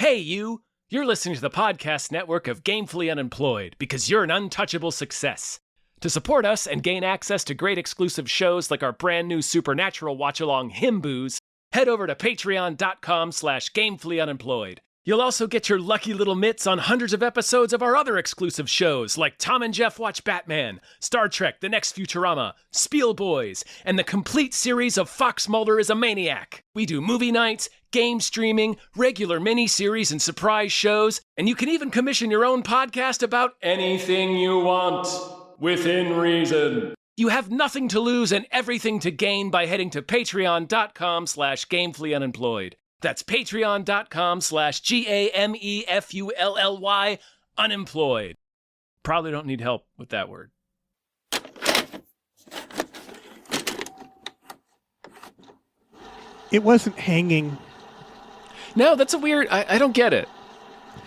Hey, you! You're listening to the podcast network of Gamefully Unemployed because you're an untouchable success. To support us and gain access to great exclusive shows like our brand new Supernatural watch-along Himboos, head over to patreon.com/gamefullyunemployed. You'll also get your lucky little mitts on hundreds of episodes of our other exclusive shows like Tom and Jeff Watch Batman, Star Trek The Next Futurama, Spiel Boys, and the complete series of Fox Mulder is a Maniac. We do movie nights, game streaming, regular mini-series and surprise shows, and you can even commission your own podcast about anything you want, within reason. You have nothing to lose and everything to gain by heading to patreon.com/gamefullyunemployed. That's patreon.com/GAMEFULLY unemployed. Probably don't need help with that word. It wasn't hanging. No, that's a weird. I don't get it.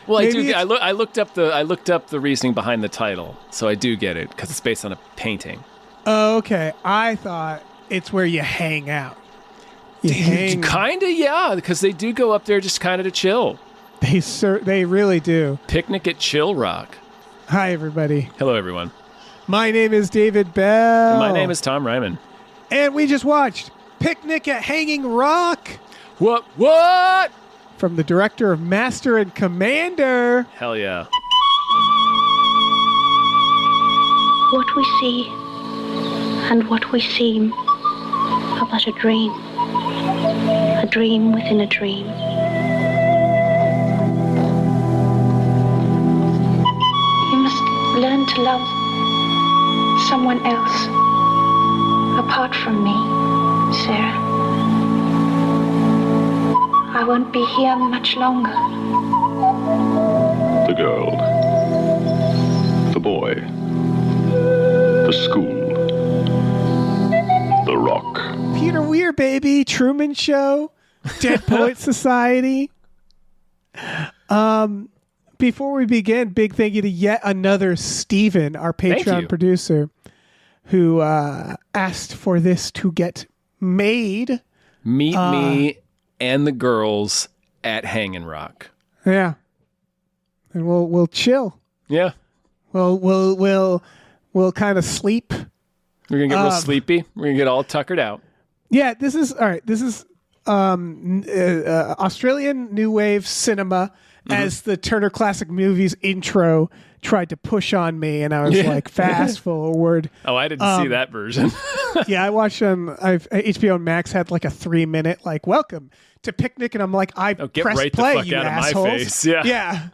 Well, I do. I looked up the reasoning behind the title, so I do get it because it's based on a painting. Oh, okay. I thought it's where you hang out. You hang. Kinda, yeah, because they do go up there just kind of to chill. They really do. Picnic at Chill Rock. Hi, everybody. Hello, everyone. My name is David Bell. And my name is Tom Ryman. And we just watched Picnic at Hanging Rock. What? From the director of Master and Commander. Hell yeah. What we see and what we seem are but a dream within a dream. You must learn to love someone else apart from me, Sarah. I won't be here much longer. The girl, the boy, the school, the rock. Peter Weir, baby. Truman Show. Dead Poet Society. Before we begin, big thank you to yet another Steven, our Patreon producer, who asked for this to get made. Meet me and the girls at Hangin' Rock. Yeah. And we'll chill. Yeah. We'll kind of sleep. We're going to get real sleepy. We're going to get all tuckered out. Yeah, this is all right. This is Australian New Wave cinema, as the Turner Classic Movies intro tried to push on me, and I was like, fast forward. Oh, I didn't see that version. Yeah, I watched HBO Max had like a 3-minute like welcome to Picnic, and I'm like, get press right play, the fuck you out assholes. of my face. Yeah. Yeah.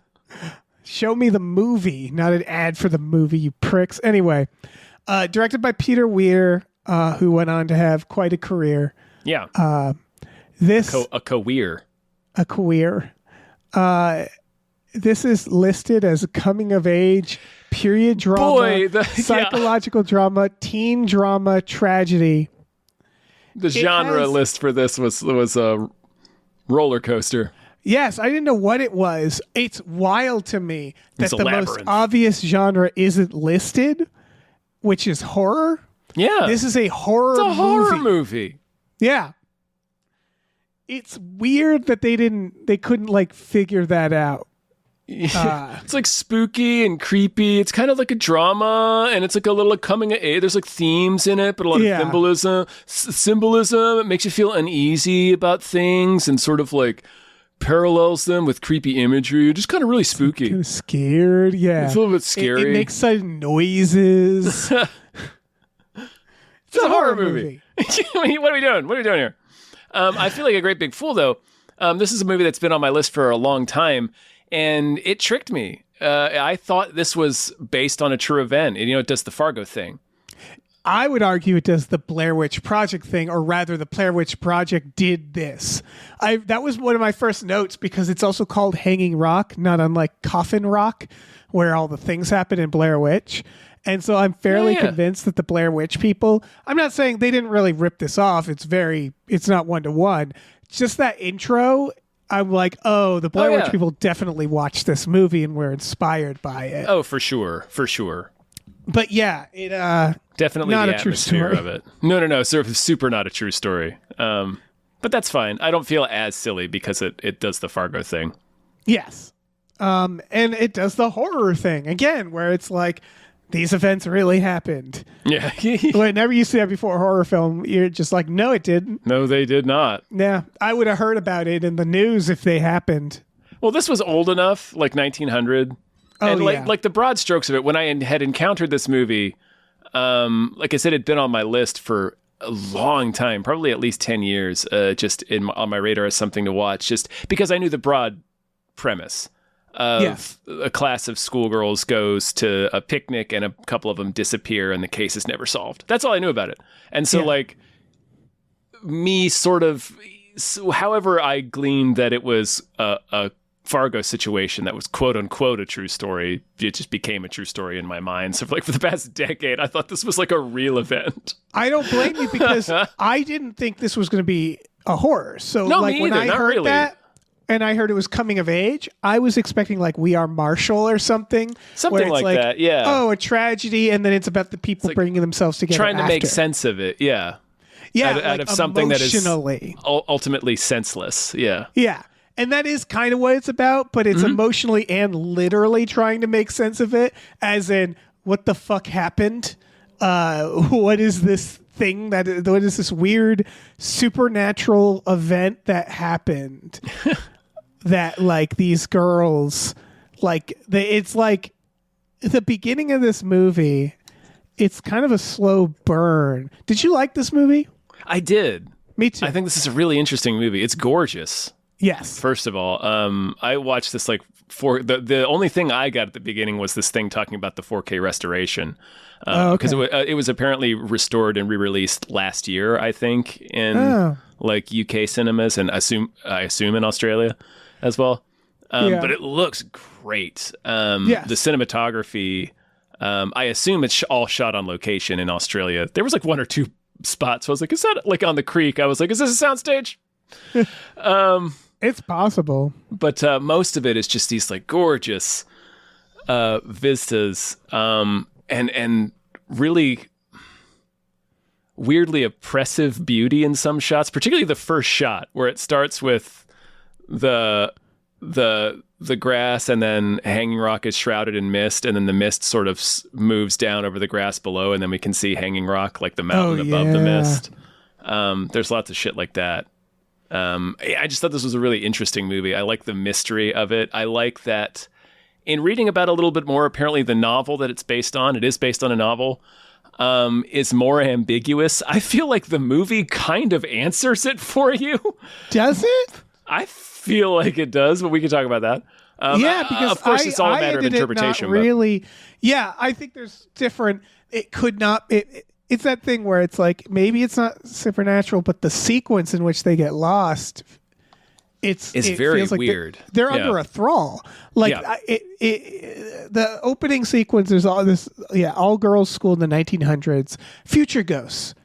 Show me the movie, not an ad for the movie, you pricks. Anyway, directed by Peter Weir, who went on to have quite a career. Yeah. A career. This is listed as a coming of age, period drama, psychological drama, teen drama, tragedy. The genre list for this was a roller coaster. Yes, I didn't know what it was. It's wild to me that the labyrinth. most obvious genre isn't listed, which is horror. Yeah. This is a horror It's a horror movie. Yeah. It's weird that they couldn't like figure that out. It's like spooky and creepy. It's kind of like a drama, and it's like a little coming of age. There's like themes in it, but a lot of symbolism. It makes you feel uneasy about things and sort of like parallels them with creepy imagery. Just kind of really spooky. Kind of scared, yeah. It's a little bit scary. It makes sudden noises. It's a horror movie. What are we doing? What are we doing here? I feel like a great big fool, though. This is a movie that's been on my list for a long time, and it tricked me. I thought this was based on a true event. And, it does the Fargo thing. I would argue it does the Blair Witch Project thing, or rather the Blair Witch Project did this. That was one of my first notes because it's also called Hanging Rock, not unlike Coffin Rock, where all the things happen in Blair Witch. And so I'm fairly convinced that the Blair Witch people, I'm not saying they didn't really rip this off. It's not one-to-one. Just that intro, I'm like, the Blair Witch people definitely watched this movie and were inspired by it. Oh, for sure. For sure. But yeah, it definitely not the a true atmosphere story of it. No, super not a true story. But that's fine. I don't feel as silly because it does the Fargo thing. Yes. And it does the horror thing again, where it's like, these events really happened. Yeah. Whenever you see that before a horror film, you're just like, no, it didn't. No, they did not. Yeah, I would have heard about it in the news if they happened. Well, this was old enough, like 1900. Oh, and yeah. like the broad strokes of it, when I had encountered this movie, like I said, it'd been on my list for a long time, probably at least 10 years, just on my radar as something to watch, just because I knew the broad premise of Yes. a class of schoolgirls goes to a picnic and a couple of them disappear and the case is never solved. That's all I knew about it. And so, Yeah. like, me sort of, so however I gleaned that it was a Fargo situation that was quote unquote a true story, it just became a true story in my mind. So, like, for the past decade, I thought this was like a real event. I don't blame you because I didn't think this was going to be a horror. So, No, like, me when either, I not heard really. that and I heard it was coming of age, I was expecting like We Are Marshall or something. Something where it's like that, yeah. Oh, a tragedy, and then it's about the people like bringing themselves together. Trying to make after. sense of it, yeah. Yeah, out like of something that is emotionally. ultimately senseless, yeah. Yeah. And that is kind of what it's about, but it's emotionally and literally trying to make sense of it, as in, what the fuck happened? What is this thing what is this weird supernatural event that happened that, like, these girls, like, it's like the beginning of this movie, it's kind of a slow burn. Did you like this movie? I did. Me too. I think this is a really interesting movie. It's gorgeous. Yes. First of all, I watched this like the only thing I got at the beginning was this thing talking about the 4K restoration, because it was apparently restored and re-released last year, I think, in like UK cinemas, and I assume in Australia as well. Yeah. But it looks great. Yes. The cinematography, I assume it's all shot on location in Australia. There was like one or two spots. So I was like, is that like on the creek? I was like, is this a soundstage? It's possible. But most of it is just these like gorgeous vistas, and really weirdly oppressive beauty in some shots, particularly the first shot where it starts with the grass, and then Hanging Rock is shrouded in mist, and then the mist sort of moves down over the grass below, and then we can see Hanging Rock, like the mountain above the yeah. mist. There's lots of shit like that. I just thought this was a really interesting movie. I like the mystery of it. I like that in reading about it a little bit more, apparently the novel that it's based on, it is based on a novel, is more ambiguous. I feel like the movie kind of answers it for you. Does it? I feel like it does, but we can talk about that. Yeah, because of course it's all a matter of ended it interpretation. Not really. Yeah, I think there's different. It could not. It's that thing where it's like maybe it's not supernatural, but the sequence in which they get lost, it very feels like weird. They're Yeah. under a thrall. Like Yeah. the opening sequence. There's all this. Yeah, all girls school in the 1900s. Future ghosts.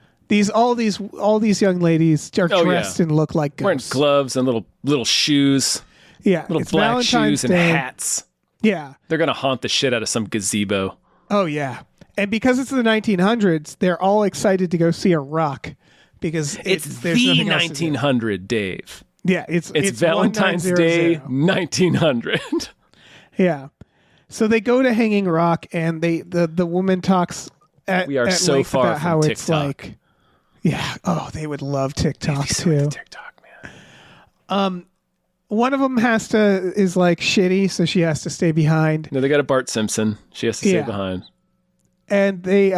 All these young ladies are Oh, dressed yeah. and look like Wearing ghosts. gloves and little shoes, Yeah, little it's black Valentine's shoes and Day. hats. Yeah. They're gonna haunt the shit out of some gazebo. Oh yeah, and because it's the 1900s, they're all excited to go see a rock because It's there's the nothing else to do. 1900, Dave. Yeah, it's Valentine's Day 1900. 1900. Yeah, so they go to Hanging Rock, and the woman talks at We are at so length far about from how it's TikTok. like. Yeah. Oh, they would love TikTok So into too. TikTok, man. One of them is like shitty, so she has to stay behind. No, they got a Bart Simpson. She has to stay Yeah. behind. And they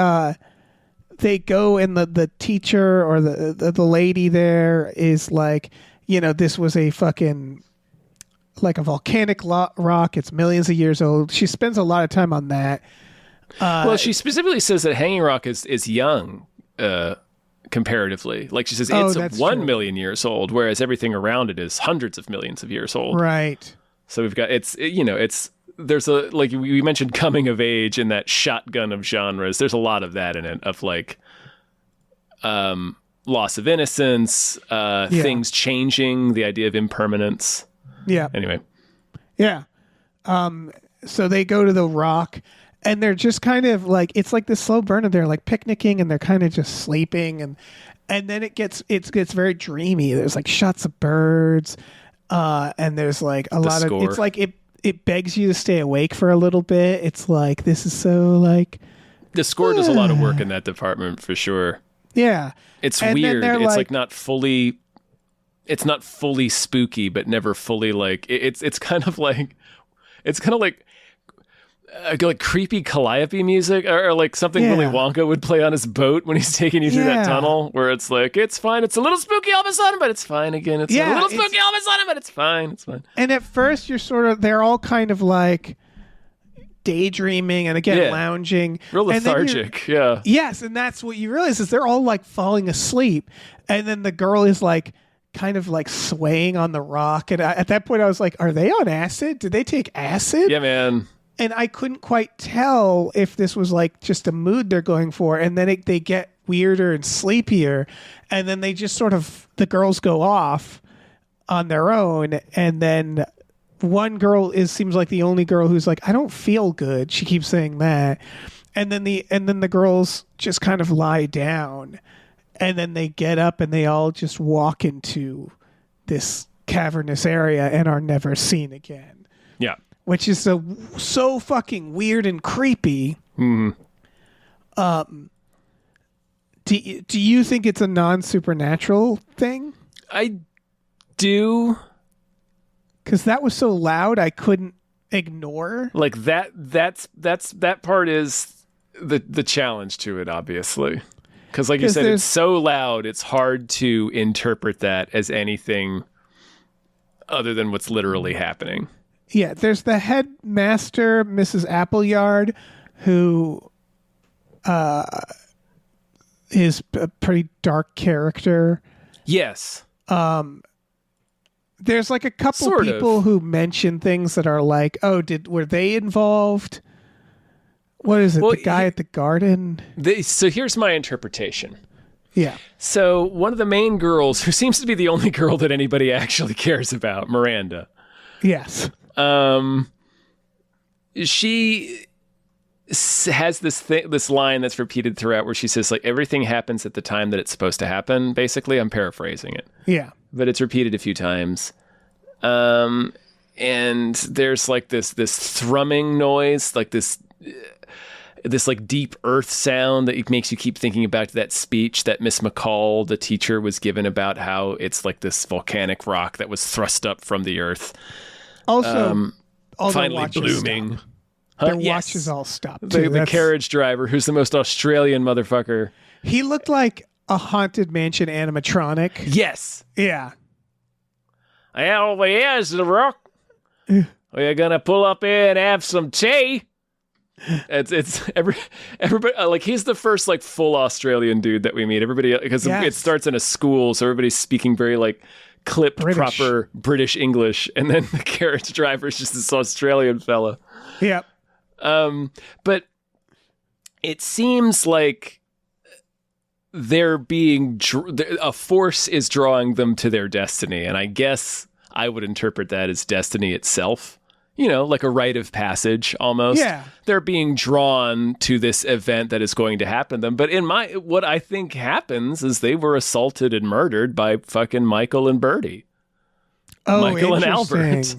go, and the teacher or the lady there is like, this was a fucking like a volcanic rock. It's millions of years old. She spends a lot of time on that. Well, she specifically says that Hanging Rock is young, comparatively. Like she says, it's that's 1 true. million years old, whereas everything around it is hundreds of millions of years old. Right. So we've got there's a, like we mentioned, coming of age in that shotgun of genres. There's a lot of that in it, of like loss of innocence, things changing, the idea of impermanence. Yeah. Anyway, Yeah. So they go to the rock, and they're just kind of like, it's like this slow burn of they're like picnicking, and they're kind of just sleeping, and then it gets very dreamy. There's like shots of birds. And there's like a lot score. of, it's like it begs you to stay awake for a little bit. It's like, this is so like, The score does a lot of work in that department for sure. yeah. It's And then weird. they're It's like not fully. It's not fully spooky, but never fully like. It's kind of like. It's kind of like creepy Calliope music, or like something Willy Wonka would play on his boat when he's taking you through that tunnel, where it's like, it's fine, it's a little spooky all of a sudden, but it's fine again. It's a little spooky all of a sudden, but it's fine. It's fine. And at first, they're all kind of like daydreaming and again lounging, real and then lethargic. Yeah. Yes, and that's what you realize is they're all like falling asleep, and then the girl is like kind of like swaying on the rock. And at that point, I was like, "Are they on acid? Did they take acid?" Yeah, man. And I couldn't quite tell if this was like just a mood they're going for, and then they get weirder and sleepier, and then they just sort of the girls go off on their own, and then one girl seems like the only girl who's like, I don't feel good. She keeps saying that, and then the girls just kind of lie down, and then they get up and they all just walk into this cavernous area and are never seen again. Yeah. Which is so fucking weird and creepy. Mm-hmm. Do you think it's a non-supernatural thing? I do. Because that was so loud, I couldn't ignore. Like that part is the challenge to it, obviously. Because like you said, it's so loud, it's hard to interpret that as anything other than what's literally happening. Yeah, there's the headmaster, Mrs. Appleyard, who is a pretty dark character. Yes. There's like a couple Sort people of. who mention things that are like, oh, were they involved? What is it? Well, the guy at the garden? So here's my interpretation. Yeah. So one of the main girls, who seems to be the only girl that anybody actually cares about, Miranda. Yes. She has this line that's repeated throughout where she says, like, everything happens at the time that it's supposed to happen. Basically, I'm paraphrasing it. Yeah. But it's repeated a few times. And there's like this thrumming noise, like this like deep earth sound that makes you keep thinking back to that speech that Miss McCall, the teacher, was given about how it's like this volcanic rock that was thrust up from the earth. Also, all Finally their watches blooming. stop. Their watches all stop. The carriage driver, who's the most Australian motherfucker. He looked like a Haunted Mansion animatronic. Yes. Yeah. Yeah, over here is the rock. We're gonna pull up here and have some tea. It's everybody like he's the first like full Australian dude that we meet. Everybody, because it starts in a school, so everybody's speaking very like clipped, proper British English, and then the carriage driver is just this Australian fella. Yep. But it seems like they're being a force is drawing them to their destiny, and I guess I would interpret that as destiny itself. You know, like a rite of passage almost. Yeah. They're being drawn to this event that is going to happen to them. But what I think happens is they were assaulted and murdered by fucking Michael and Bertie. Oh, Michael and Albert.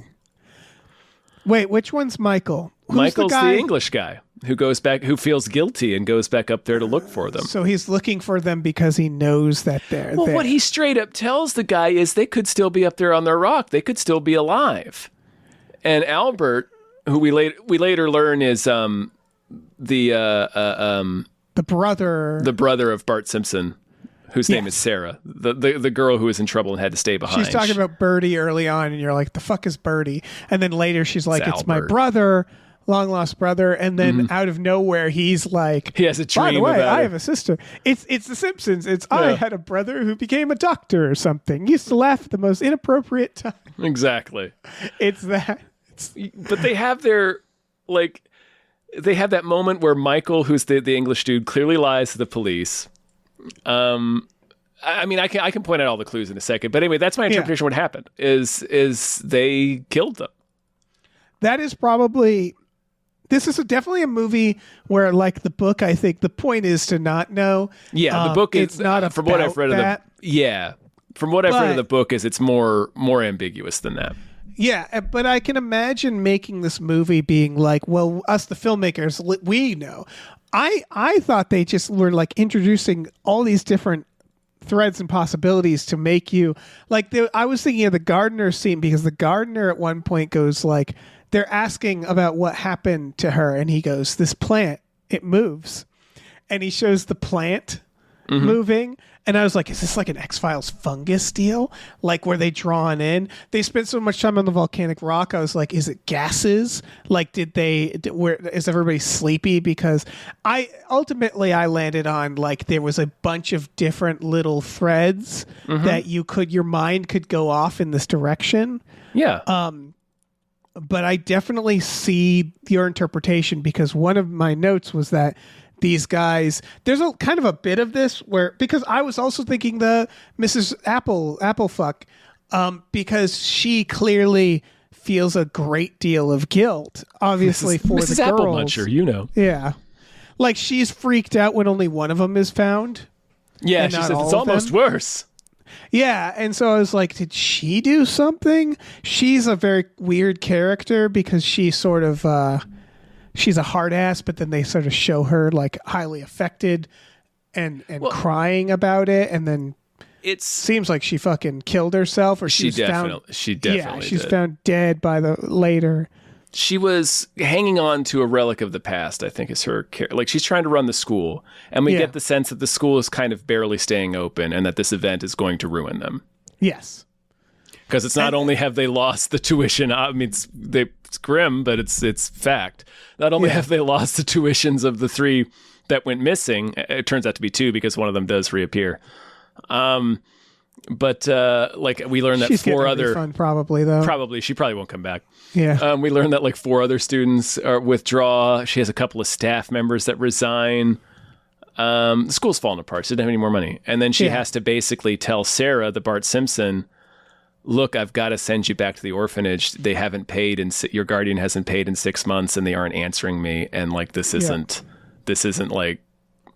Wait, which one's Michael? Who's Michael's the guy? the English guy who goes back, who feels guilty and goes back up there to look for them. So he's looking for them because he knows that they're there. What he straight up tells the guy is they could still be up there on their rock. They could still be alive. And Albert, who we later learn is the brother of Bart Simpson, whose name is Sarah, the girl who was in trouble and had to stay behind. She's talking about Bertie early on, and you're like, the fuck is Bertie? And then later she's like, it's my Albert. brother, long lost brother. And then out of nowhere, he's like, he has a dream by the way, about I her. have a sister. It's The Simpsons. I had a brother who became a doctor or something. Used to laugh at the most inappropriate time. Exactly. It's that. But they have they have that moment where Michael, who's the English dude, clearly lies to the police. I mean, I can point out all the clues in a second, but anyway, that's my interpretation. What happened is they killed them. That is probably. This is definitely a movie where, like the book, I think the point is to not know. Yeah, the book is it's not from what I've read about of the. Yeah, From what I've read of But- the book, it's more ambiguous than that. Yeah, but I can imagine making this movie being like, well, us the filmmakers, we know. I thought they just were like introducing all these different threads and possibilities to make you like. I was thinking of the gardener scene because the gardener at one point goes like, they're asking about what happened to her, and he goes, "This plant, it moves," and he shows the plant moving. And I was like, is this like an X-Files fungus deal? Like, were they drawn in? They spent so much time on the volcanic rock. I was like, is it gases? Like, is everybody sleepy? Because I landed on like, there was a bunch of different little threads that your mind could go off in this direction. Yeah. But I definitely see your interpretation because one of my notes was that these guys, there's a kind of a bit of this where, because I was also thinking the Mrs. Applefuck, because she clearly feels a great deal of guilt, obviously, for Mrs. the girls. Apple Muncher, you know. Yeah. Like, she's freaked out when only one of them is found. Yeah, And she not says all it's of almost them? worse. Yeah, and so I was like, did she do something? She's a very weird character because she sort of, she's a hard ass, but then they sort of show her like highly affected and crying about it, and then It's seems like she fucking killed herself, or she she's found. definitely she's did. found dead by the later. She was hanging on to a relic of the past, I think is her like she's trying to run the school, and we Yeah. get the sense that the school is kind of barely staying open and that this event is going to ruin them. Yes. Because it's not only have they lost the tuition, I mean, it's grim, but it's fact. Not only have they lost the tuitions of the 3 that went missing, it turns out to be 2 because one of them does reappear. But like we learned that She's 4 getting a other refund probably though. she probably won't come back. Yeah. We learned that like 4 other students withdraw. She has a couple of staff members that resign. The school's falling apart. She didn't have any more money. And then she has to basically tell Sarah, the Bart Simpson, look, I've got to send you back to the orphanage. They haven't paid, and your guardian hasn't paid in 6 months, and they aren't answering me. And like, this isn't like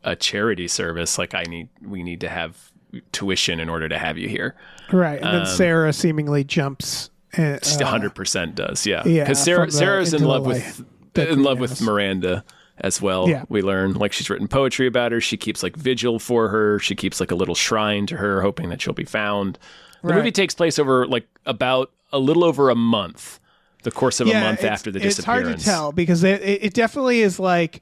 a charity service. Like we need to have tuition in order to have you here. Right. And then Sarah seemingly jumps. 100% does. Yeah. Yeah, Because from Sarah's in into the love life with that in love Queen with has. Miranda as well. Yeah. We learn like she's written poetry about her. She keeps like vigil for her. She keeps like a little shrine to her, hoping that she'll be found. The movie Right. takes place over like about a little over a month, the course of a month after the disappearance. It's hard to tell because it definitely is like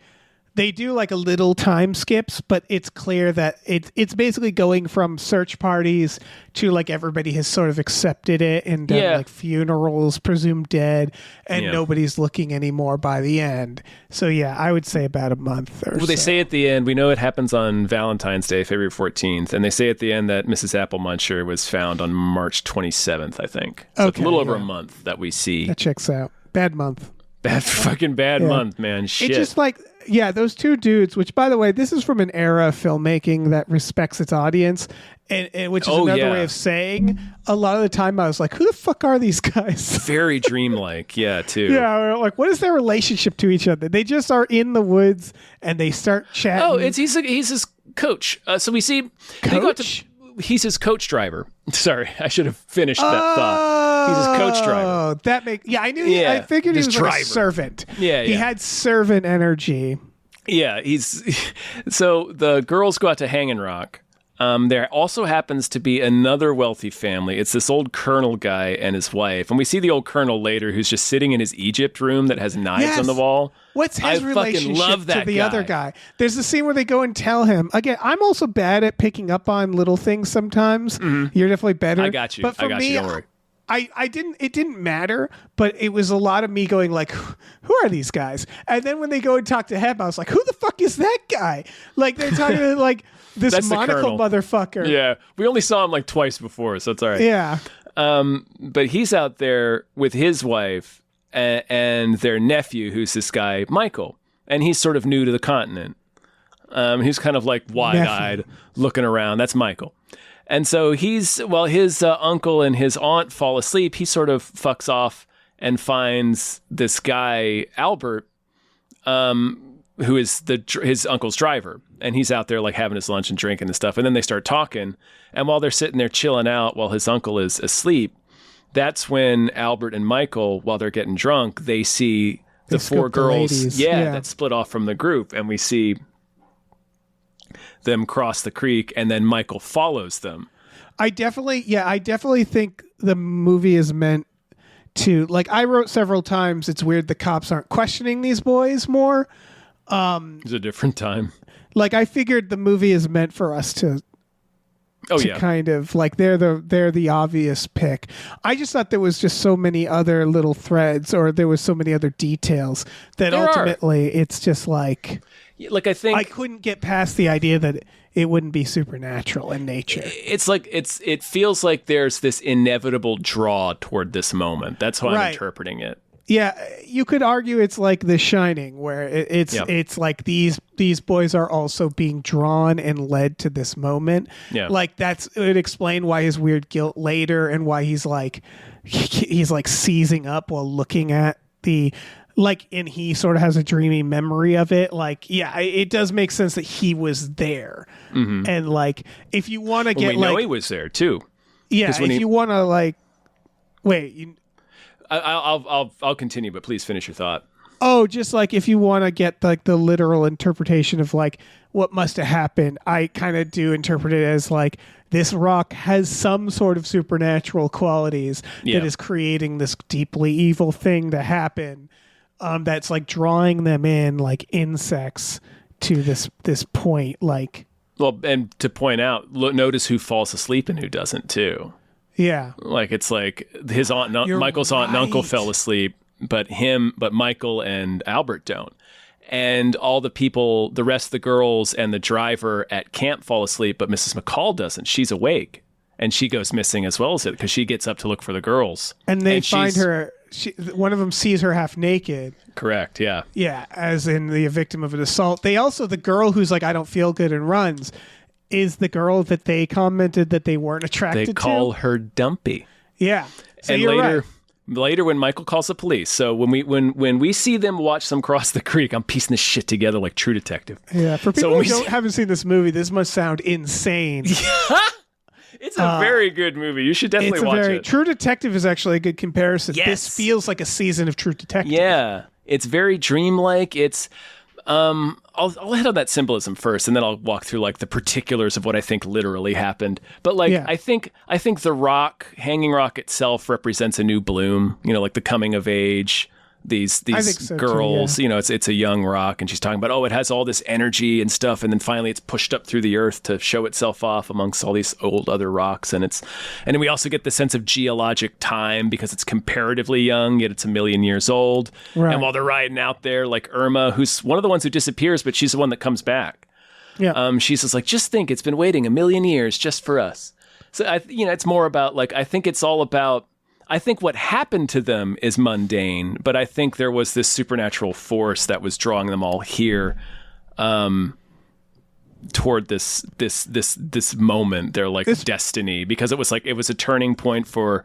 they do like a little time skips, but it's clear that it's basically going from search parties to like everybody has sort of accepted it and done like funerals, presumed dead, and nobody's looking anymore by the end. So yeah, I would say about a month or Well, they so. say at the end, we know it happens on Valentine's Day, February 14th, and they say at the end that Mrs. Apple Muncher was found on March 27th, I think. So it's a Okay, little over yeah. a month that we see. That checks out. Bad month. Bad month, man. Shit. It's just like, yeah, those 2 dudes, which by the way, this is from an era of filmmaking that respects its audience, and which is another way of saying a lot of the time I was like, who the fuck are these guys? Very dreamlike, yeah, too. Yeah, like what is their relationship to each other? They just are in the woods and they start chatting. Oh, he's his coach. So we see they go out Coach? he's his coach driver. Sorry, I should have finished that thought. He's his coach driver. Oh, that makes I knew. Yeah, I figured he his was like a driver. servant. Yeah, he yeah. had servant energy. Yeah, so the girls go out to Hanging Rock. There also happens to be another wealthy family. It's this old colonel guy and his wife. And we see the old colonel later who's just sitting in his Egypt room that has knives Yes. on the wall. What's his I fucking relationship love to that the guy. other guy? There's a scene where they go and tell him. Again, I'm also bad at picking up on little things sometimes. You're definitely better. I got you. But for I got me, you. Don't worry. it didn't matter, but it was a lot of me going like, who are these guys? And then when they go and talk to him, I was like, who the fuck is that guy? Like they're talking to like this That's the monocle colonel. motherfucker. Yeah, we only saw him like twice before, so it's all right. Yeah. But he's out there with his wife and their nephew, who's this guy, Michael. And he's sort of new to the continent. He's kind of like wide-eyed, looking around. That's Michael. And so his uncle and his aunt fall asleep. He sort of fucks off and finds this guy, Albert, who is his uncle's driver, and he's out there like having his lunch and drinking and stuff. And then they start talking, and while they're sitting there chilling out while his uncle is asleep, that's when Albert and Michael, while they're getting drunk, they see the four girls, that split off from the group, and we see them cross the creek, and then Michael follows them. I definitely think the movie is meant to, like, I wrote several times, it's weird the cops aren't questioning these boys more. It's a different time. Like, I figured the movie is meant for us to kind of like they're the obvious pick. I just thought there was just so many other little threads, or there was so many other details that ultimately it's just like I think I couldn't get past the idea that it wouldn't be supernatural in nature. It's like it feels like there's this inevitable draw toward this moment. That's how I'm interpreting it. Yeah, you could argue it's like The Shining, where it's like these boys are also being drawn and led to this moment. Yeah, like it would explain why his weird guilt later, and why he's like seizing up while looking at the and he sort of has a dreamy memory of it. Like, yeah, it does make sense that he was there, and like if you want to get we know he was there too. Yeah, if you want to wait. I'll continue, but please finish your thought. Oh, just like if you want to get like the literal interpretation of like what must have happened, I kind of do interpret it as like this rock has some sort of supernatural qualities that is creating this deeply evil thing to happen. That's like drawing them in like insects to this point. Like, well, and to point out, notice who falls asleep and who doesn't too. Yeah. Like, it's like his Michael's aunt and uncle fell asleep, but Michael and Albert don't. And all the rest of the girls and the driver at camp fall asleep, but Mrs. McCall doesn't. She's awake, and she goes missing as well as it, because she gets up to look for the girls. And they find her, one of them sees her half naked. Correct, yeah. Yeah, as in the victim of an assault. The girl who's like, I don't feel good, and runs, is the girl that they commented that they weren't attracted to. They call her Dumpy. Yeah. So and later when Michael calls the police, so when we see them watch them cross the creek, I'm piecing this shit together like True Detective. Yeah, for people who haven't seen this movie, this must sound insane. It's a very good movie. You should definitely watch it. True Detective is actually a good comparison. Yes. This feels like a season of True Detective. Yeah. It's very dreamlike. It's I'll hit on that symbolism first, and then I'll walk through like the particulars of what I think literally happened. But I think the rock, Hanging Rock itself, represents a new bloom. You know, like the coming of age. These girls, you know, it's a young rock, and she's talking about, it has all this energy and stuff, and then finally it's pushed up through the earth to show itself off amongst all these old other rocks, and then we also get the sense of geologic time because it's comparatively young, yet it's 1 million years old. Right. And while they're riding out there, like Irma, who's one of the ones who disappears, but she's the one that comes back. Yeah. She's just like, just think, it's been waiting 1 million years just for us. So it's more about like, I think what happened to them is mundane, but I think there was this supernatural force that was drawing them all here toward this moment, their destiny, because it was a turning point for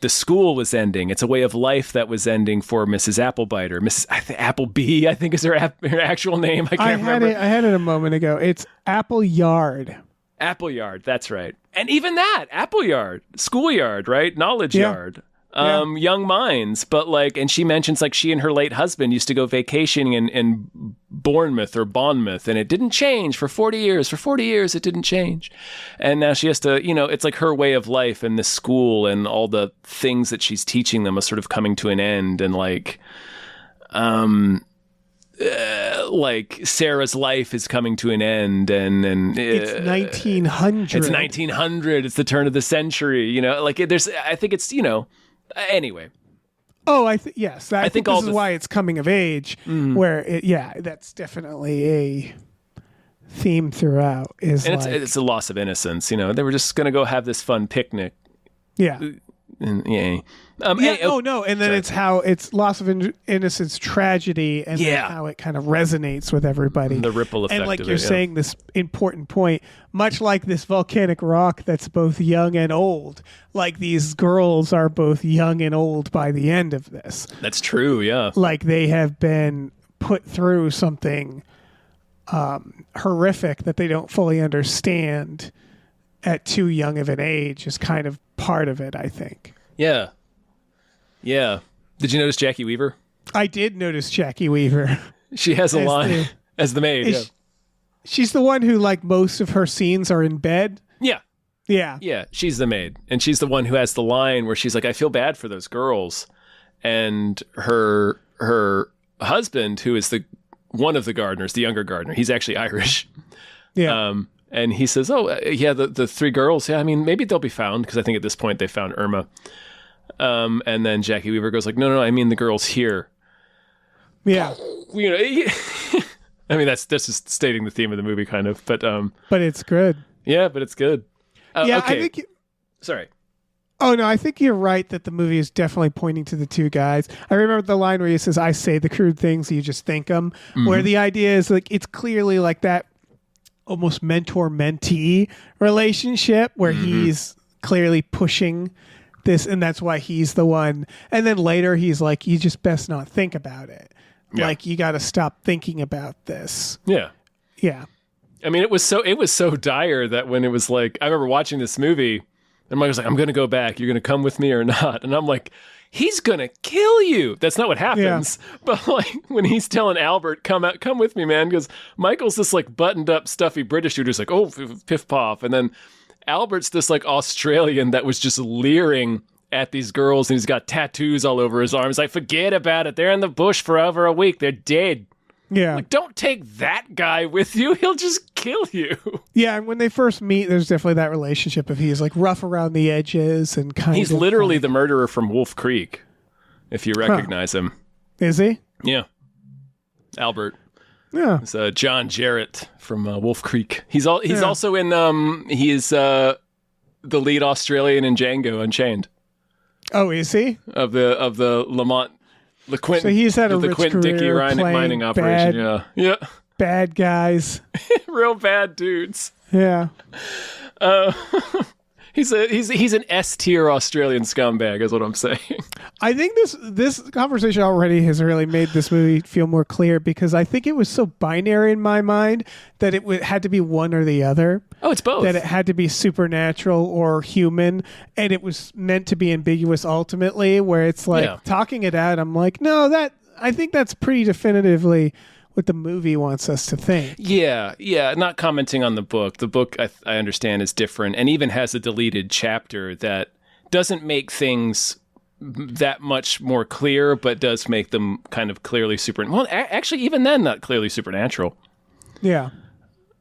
the school was ending. It's a way of life that was ending for Mrs. Applebite, or Mrs. Appleby, I think is her actual name. I can't remember. I had it a moment ago. It's Appleyard. Appleyard, that's right. And even that, Appleyard, schoolyard, right? Knowledge yard. Young minds, but and she mentions she and her late husband used to go vacationing in Bournemouth or Bournemouth, and it didn't change for 40 years. For 40 years, it didn't change. And now she has to, it's like her way of life, and the school and all the things that she's teaching them are sort of coming to an end, and Sarah's life is coming to an end, and it's 1900. It's 1900. It's the turn of the century. I think it's anyway. Oh, I think yes. I think this is why it's coming of age. Mm-hmm. Where that's definitely a theme throughout. It's a loss of innocence. They were just going to go have this fun picnic. Yeah. And then it's how it's loss of innocence, tragedy, and then how it kind of resonates with everybody. The ripple effect. And you're saying this important point, much like this volcanic rock that's both young and old. Like these girls are both young and old by the end of this. That's true. Yeah. They have been put through something horrific that they don't fully understand at too young of an age is kind of part of it, I think. Yeah. Yeah. Did you notice Jackie Weaver? I did notice Jackie Weaver. She has a line as the maid. Yeah. She's the one who, like, most of her scenes are in bed. Yeah. Yeah. Yeah. She's the maid. And she's the one who has the line where she's like, I feel bad for those girls. And her husband, who is one of the gardeners, the younger gardener, he's actually Irish. Yeah. And he says, oh, yeah, the three girls, yeah, I mean, maybe they'll be found, because I think at this point they found Irma. And then Jackie Weaver goes like, no, I mean the girls here. Yeah. You know, I mean, that's just stating the theme of the movie, kind of. But it's good. Yeah, but it's good. Yeah, okay. I think... Sorry. Oh, no, I think you're right that the movie is definitely pointing to the two guys. I remember the line where he says, I say the crude things, you just think them, where the idea is like, it's clearly like that almost mentor-mentee relationship where he's clearly pushing this, and that's why he's the one. And then later he's like, you just best not think about it. Yeah. Like, you got to stop thinking about this. Yeah. Yeah. I mean, it was so dire that when it was like, I remember watching this movie, and Mike was like, I'm going to go back. You're going to come with me or not? And I'm like, he's going to kill you. That's not what happens. Yeah. But like when he's telling Albert, come with me, man, because Michael's this like buttoned up, stuffy British dude who's like, oh, piff poff. And then Albert's this like Australian that was just leering at these girls, and he's got tattoos all over his arms. Like, forget about it. They're in the bush for over a week. They're dead. Yeah. Like, don't take that guy with you. He'll just kill you. Yeah, and when they first meet, there's definitely that relationship of he's like rough around the edges and kind He's of... literally the murderer from Wolf Creek, if you recognize him. Is he? Yeah. Albert. Yeah. It's John Jarrett from Wolf Creek. He's also in he's the lead Australian in Django Unchained. Oh, is he? Of the Lamont LeQuentin. So he's had a the rich Quentin career Dickey mining operation. Yeah. Bad guys. Real bad dudes. Yeah. He's an S tier Australian scumbag, is what I'm saying. I think this conversation already has really made this movie feel more clear, because I think it was so binary in my mind that it had to be one or the other. Oh, it's both. That it had to be supernatural or human, and it was meant to be ambiguous ultimately, where it's like talking it out, I'm like, no, I think that's pretty definitively what the movie wants us to think. Yeah. Not commenting on the book. The book, I understand, is different, and even has a deleted chapter that doesn't make things that much more clear, but does make them kind of clearly well, actually, even then, not clearly supernatural. Yeah.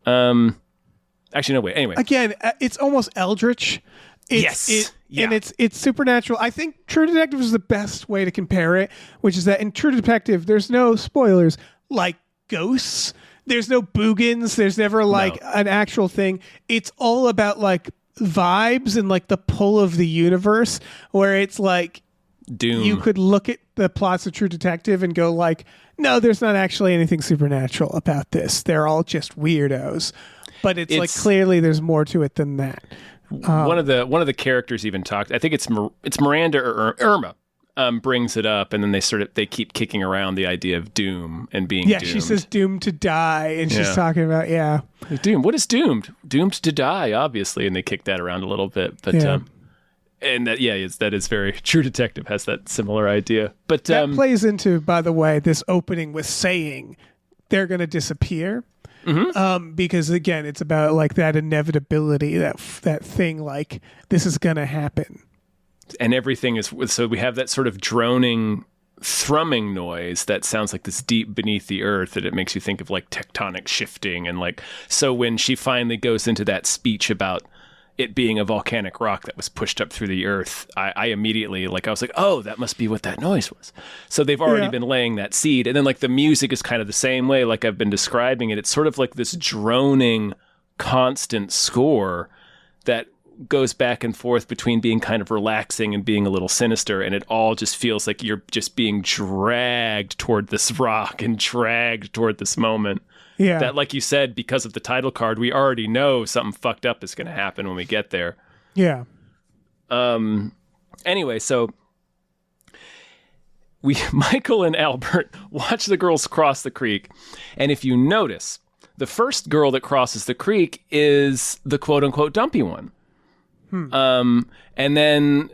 Actually, no, wait. Anyway. Again, it's almost eldritch. And it's supernatural. I think True Detective is the best way to compare it, which is that in True Detective, there's no spoilers like ghosts. There's no boogans. There's never like an actual thing. It's all about like vibes and like the pull of the universe, where it's like Doom. You could look at the plots of True Detective and go like, no, there's not actually anything supernatural about this. They're all just weirdos. But it's like clearly there's more to it than that. One of the characters even talked. I think it's Miranda or Irma. Brings it up, and then they keep kicking around the idea of doom and being doomed. She says doomed to die, and she's talking about doom. What is doomed? Doomed to die, obviously, and they kick that around a little bit. But and that that is very True Detective has that similar idea. But that plays into, by the way, this opening with saying they're going to disappear. Mm-hmm. Because again, it's about like that inevitability, that thing, like this is going to happen. And everything is, so we have that sort of droning, thrumming noise that sounds like this deep beneath the earth, that it makes you think of like tectonic shifting. And like, so when she finally goes into that speech about it being a volcanic rock that was pushed up through the earth, I immediately, like, I was like, oh, that must be what that noise was. So they've already been laying that seed. And then like the music is kind of the same way, like I've been describing it. It's sort of like this droning, constant score that goes back and forth between being kind of relaxing and being a little sinister, and it all just feels like you're just being dragged toward this rock and dragged toward this moment. Yeah. That, like you said, because of the title card, we already know something fucked up is going to happen when we get there. Yeah. Anyway, so Michael and Albert watch the girls cross the creek, and if you notice, the first girl that crosses the creek is the quote unquote dumpy one. And then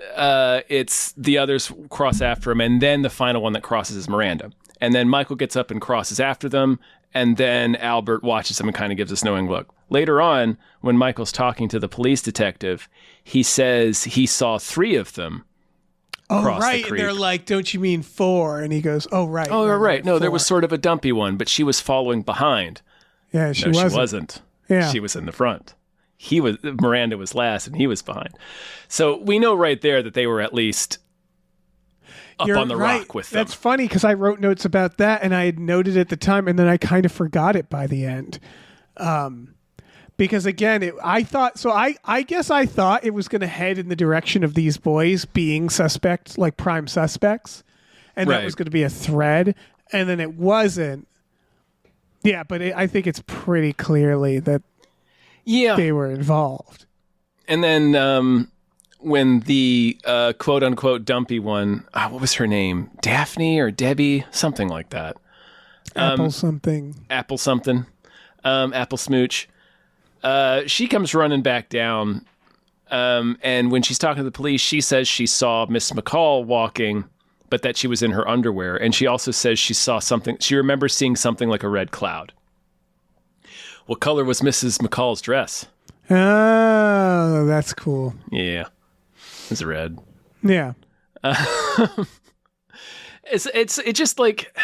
it's the others cross after him, and then the final one that crosses is Miranda. And then Michael gets up and crosses after them, and then Albert watches them and kind of gives a knowing look. Later on, when Michael's talking to the police detective, he says he saw 3 of them cross the creek. And they're like, don't you mean 4? And he goes, oh, right. Oh, right. No, 4. there was sort of a dumpy one, but she was following behind. Yeah, she wasn't. Yeah. She was in the front. Miranda was last, and he was behind. So we know right there that they were at least up on the rock with them. That's funny because I wrote notes about that, and I had noted at the time, and then I kind of forgot it by the end. Because again, I guess I thought it was going to head in the direction of these boys being suspects, like prime suspects, and that was going to be a thread, and then it wasn't. Yeah, but I think it's pretty clearly that they were involved. And then when the quote unquote dumpy one, what was her name? Daphne or Debbie? Something like that. Apple something. Apple Smooch. She comes running back down. And when she's talking to the police, she says she saw Miss McCall walking, but that she was in her underwear. And she also says she saw something. She remembers seeing something like a red cloud. What color was Mrs. McCall's dress? Oh, that's cool. Yeah. It was red. Yeah. It's just like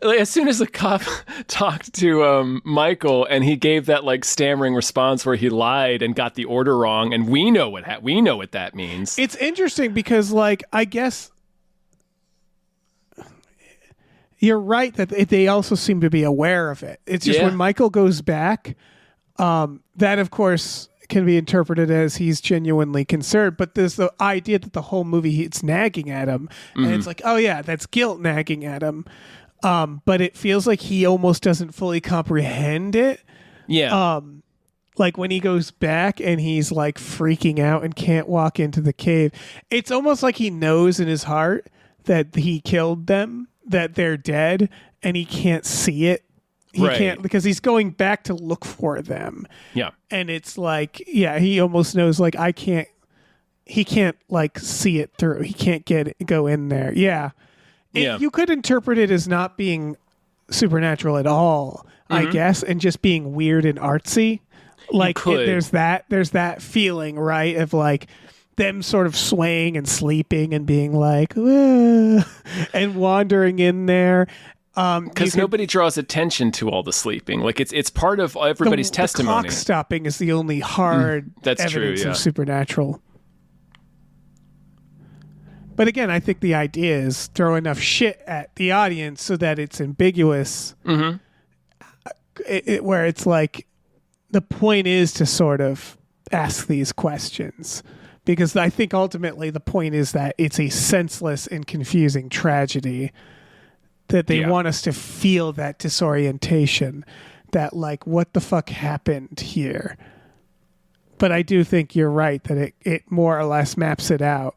as soon as the cop talked to Michael and he gave that like stammering response where he lied and got the order wrong, and we know what that means. It's interesting because like I guess you're right that they also seem to be aware of it. It's just when Michael goes back, that of course can be interpreted as he's genuinely concerned, but there's the idea that the whole movie it's nagging at him, and it's like, oh yeah, that's guilt nagging at him. But it feels like he almost doesn't fully comprehend it. Yeah. Like when he goes back and he's like freaking out and can't walk into the cave, it's almost like he knows in his heart that he killed them, that they're dead, and he can't see it. He can't, because he's going back to look for them. Yeah. And it's like, he almost knows like he can't like see it through. He can't go in there. Yeah. You could interpret it as not being supernatural at all, I guess, and just being weird and artsy. Like there's that feeling, right, of like them sort of swaying and sleeping and being like, and wandering in there. Because nobody draws attention to all the sleeping. Like it's part of everybody's testimony. The clock stopping is the only hard evidence of supernatural. But again, I think the idea is throw enough shit at the audience so that it's ambiguous. Where it's like the point is to sort of ask these questions. Because I think ultimately the point is that it's a senseless and confusing tragedy, that they want us to feel that disorientation, that like, what the fuck happened here? But I do think you're right that it more or less maps it out.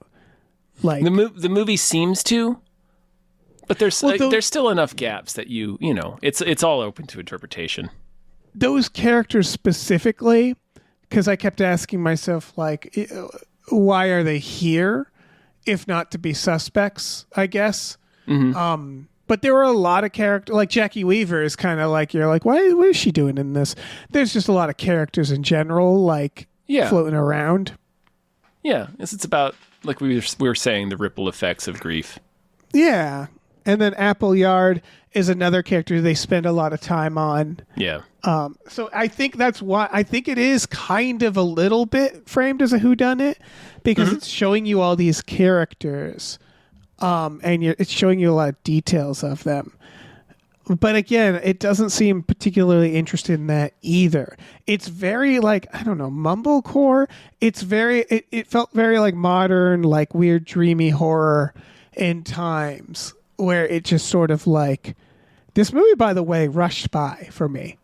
Like the movie seems to, but there's still enough gaps that you know it's all open to interpretation. Those characters specifically, because I kept asking myself like, why are they here, if not to be suspects? I guess. But there were a lot of characters, like Jackie Weaver is kind of like, you're like, what is she doing in this? There's just a lot of characters in general, like floating around. Yeah, it's about, like we were saying, the ripple effects of grief. Yeah. And then Appleyard is another character they spend a lot of time on. Yeah. So I think that's why I think it is kind of a little bit framed as a whodunit, because it's showing you all these characters. And it's showing you a lot of details of them. But again, it doesn't seem particularly interested in that either. It's very like, I don't know, mumblecore. It's very, it felt very like modern, like weird, dreamy horror in times where it just sort of like, this movie, by the way, rushed by for me.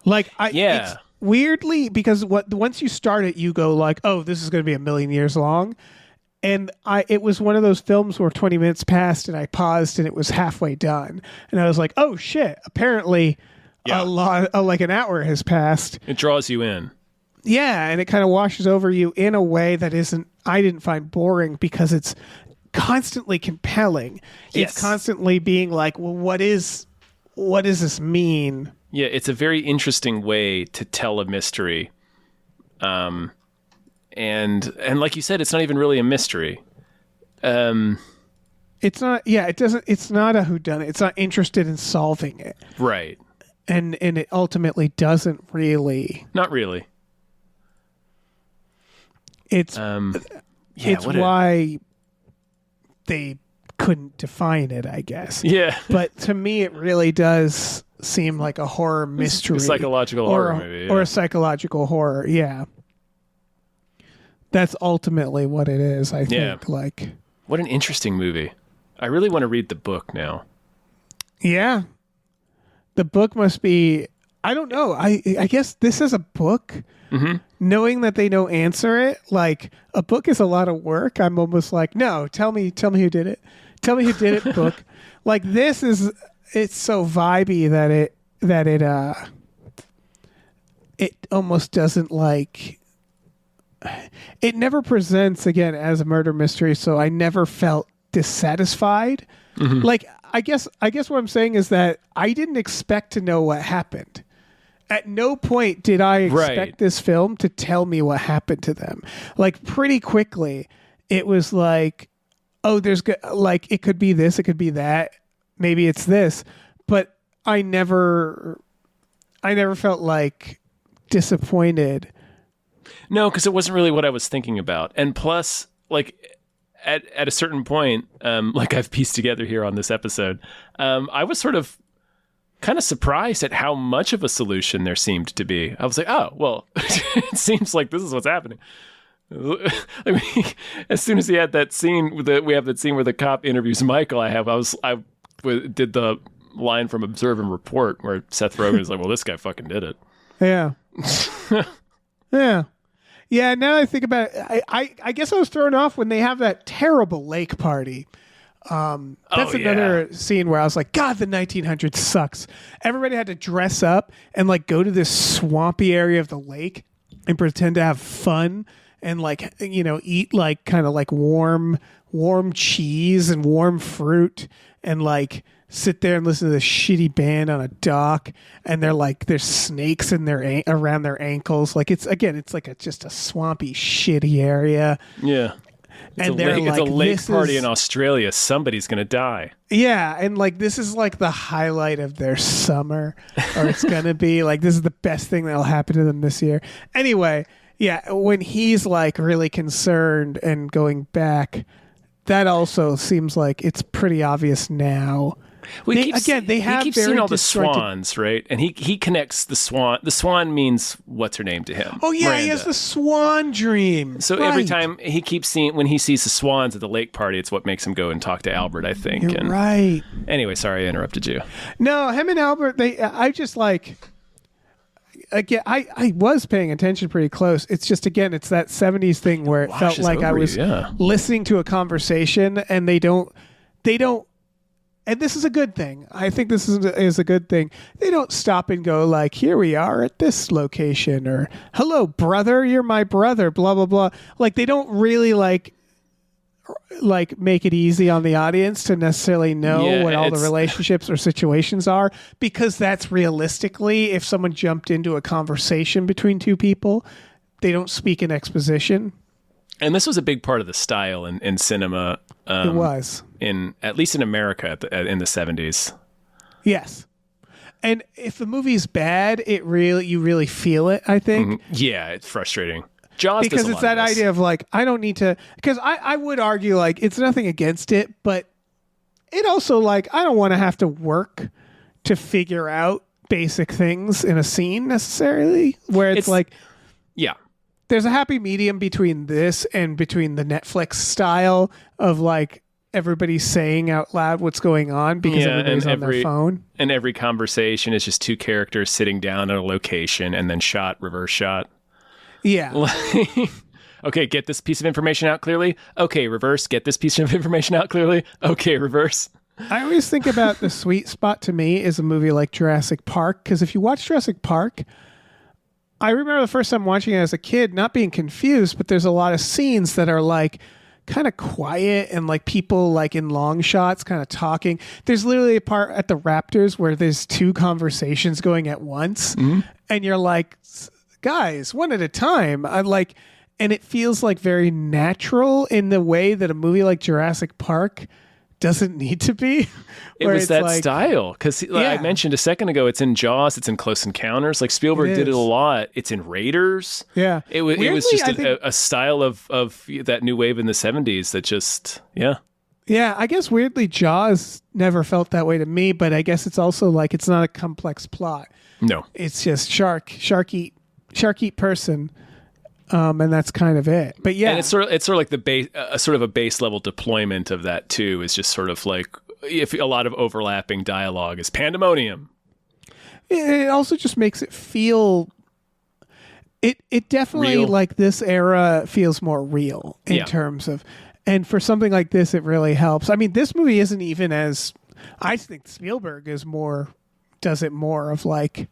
Like, it's weirdly, because once you start it, you go like, oh, this is going to be a million years long. And it was one of those films where 20 minutes passed and I paused and it was halfway done. And I was like, oh shit, apparently like an hour has passed. It draws you in. Yeah, and it kind of washes over you in a way that I didn't find boring because it's constantly compelling. Yes. It's constantly being like, well, what does this mean? Yeah, it's a very interesting way to tell a mystery. And like you said, it's not even really a mystery. It's not, it's not a whodunit. It's not interested in solving it. Right. And it ultimately doesn't really. Not really. It's why they couldn't define it, I guess. Yeah. But to me, it really does seem like a horror mystery. A psychological horror movie. Yeah. Or a psychological horror, yeah. That's ultimately what it is, I think. Yeah. Like, what an interesting movie. I really want to read the book now. Yeah. The book must be, I don't know. I guess this is a book. Mm-hmm. Knowing that they don't answer it, like a book is a lot of work. I'm almost like, no, tell me who did it. Tell me who did it, book. Like this is, it's so vibey that it almost doesn't like, it never presents again as a murder mystery. So I never felt dissatisfied. Mm-hmm. Like, I guess what I'm saying is that I didn't expect to know what happened. At no point did I expect this film to tell me what happened to them. Like pretty quickly, it was like, oh, like it could be this, it could be that, maybe it's this, but I never felt like disappointed. No, because it wasn't really what I was thinking about, and plus, like at a certain point, like I've pieced together here on this episode, I was sort of kind of surprised at how much of a solution there seemed to be. I was like, oh, well, it seems like this is what's happening. I mean, as soon as he had that scene, we have that scene where the cop interviews Michael. I did the line from Observe and Report where Seth Rogen is like, well, this guy fucking did it. Yeah. Yeah. Yeah. Now I think about it, I guess I was thrown off when they have that terrible lake party. That's another scene where I was like, God, the 1900s sucks. Everybody had to dress up and like go to this swampy area of the lake and pretend to have fun and like, you know, eat like kind of like warm cheese and warm fruit and like sit there and listen to this shitty band on a dock. And they're like, there's snakes in around their ankles. Like it's like just a swampy, shitty area. Yeah. It's a lake party in Australia. Somebody's going to die. Yeah, and like this is like the highlight of their summer, or it's going to be like this is the best thing that'll happen to them this year. Anyway, yeah, when he's like really concerned and going back, that also seems like it's pretty obvious now. Well, he keeps seeing all the swans, right? And he connects the swan. The swan means what's her name to him. Oh yeah, Miranda. He has the swan dream. So every time he keeps seeing, when he sees the swans at the lake party, it's what makes him go and talk to Albert, I think. You're right. Anyway, sorry I interrupted you. No, him and Albert, I just like. Again, I was paying attention pretty close. It's just, again, it's that 70s thing where it felt like I was listening to a conversation and they don't, and this is a good thing. I think this is a good thing. They don't stop and go like, here we are at this location, or hello, brother, you're my brother, blah, blah, blah. Like they don't really like make it easy on the audience to necessarily know what all the relationships or situations are, because that's realistically, if someone jumped into a conversation between two people, they don't speak in exposition. And this was a big part of the style in cinema. It was. At least in America in the 70s. Yes. And if the movie's bad, you really feel it, I think. Mm-hmm. Yeah, it's frustrating. Jaws because it's that idea of like, I don't need to, because I would argue like it's nothing against it, but it also like, I don't want to have to work to figure out basic things in a scene necessarily, where it's like, yeah, there's a happy medium between this and between the Netflix style of like everybody's saying out loud what's going on because everybody's on their phone. And every conversation is just two characters sitting down at a location and then reverse shot. Yeah. Okay, get this piece of information out clearly. Okay, reverse. Get this piece of information out clearly. Okay, reverse. I always think about the sweet spot to me is a movie like Jurassic Park, because if you watch Jurassic Park, I remember the first time watching it as a kid, not being confused, but there's a lot of scenes that are like kind of quiet and like people like in long shots kind of talking. There's literally a part at the Raptors where there's two conversations going at once, and you're like, guys, one at a time. And it feels like very natural in the way that a movie like Jurassic Park doesn't need to be. It was that style, because I mentioned a second ago, it's in Jaws, it's in Close Encounters. Like Spielberg did it a lot. It's in Raiders. Yeah, it was just a style of that new wave in the 70s that just Yeah, I guess weirdly Jaws never felt that way to me, but I guess it's also like it's not a complex plot. No, it's just shark eat person. And that's kind of it. But yeah, and it's sort of like the base, sort of a base level deployment of that too. Is just sort of like if a lot of overlapping dialogue is pandemonium. It also just makes it feel. It definitely Real. like this era feels more real in terms of, and for something like this, it really helps. I mean, this movie isn't even as. I think Spielberg does it more of like.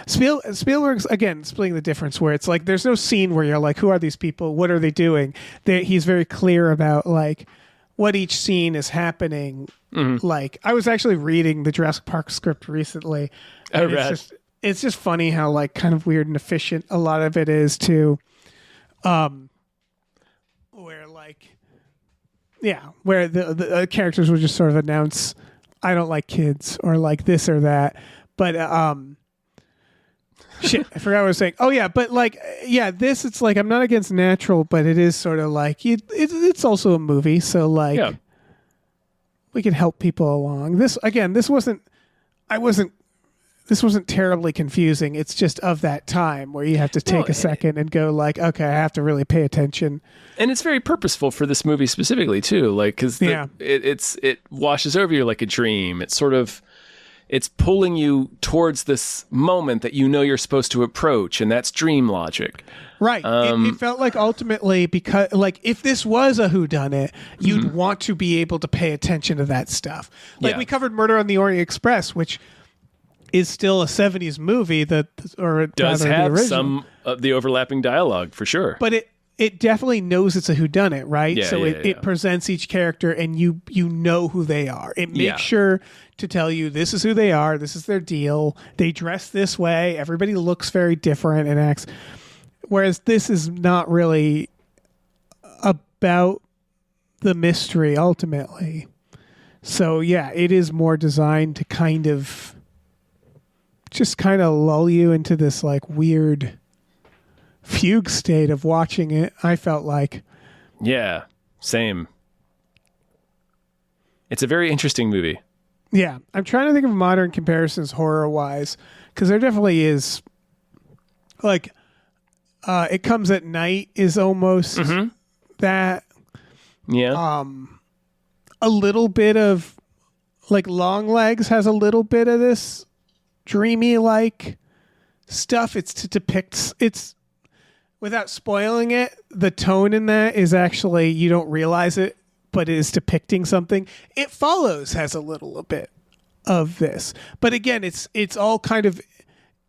Spielberg's again splitting the difference where it's like there's no scene where you're like, who are these people, what are they doing? He's very clear about like what each scene is happening. Like I was actually reading the Jurassic Park script recently, and it's just funny how like kind of weird and efficient a lot of it is too, where like where the characters would just sort of announce, I don't like kids, or like this or that, but shit, I forgot what I was saying. Oh yeah, but like, this, it's like, I'm not against natural, but it is sort of like, it's also a movie, so like, we can help people along. This wasn't terribly confusing. It's just of that time where you have to take a second and go like, okay, I have to really pay attention. And it's very purposeful for this movie specifically too, like, because it washes over you like a dream. It's sort of, it's pulling you towards this moment that you know you're supposed to approach, and that's dream logic. Right. It felt like ultimately, because like if this was a whodunit, you'd want to be able to pay attention to that stuff. Like we covered Murder on the Orient Express, which is still a 70s movie does have some of the overlapping dialogue for sure. But it definitely knows it's a whodunit, right? Yeah, so it presents each character and you know who they are. It makes sure to tell you this is who they are, this is their deal. They dress this way, everybody looks very different and acts. Whereas this is not really about the mystery ultimately. So yeah, it is more designed to kind of lull you into this like weird fugue state of watching it. I felt like. Yeah, same. It's a very interesting movie. Yeah, I'm trying to think of modern comparisons horror-wise, because there definitely is, like, It Comes at Night is almost that. Yeah. A little bit of, like, Long Legs has a little bit of this dreamy, like, stuff. It's to depict, without spoiling it, the tone in that is actually, you don't realize it, but it is depicting something. It Follows has a little bit of this. But again, it's all kind of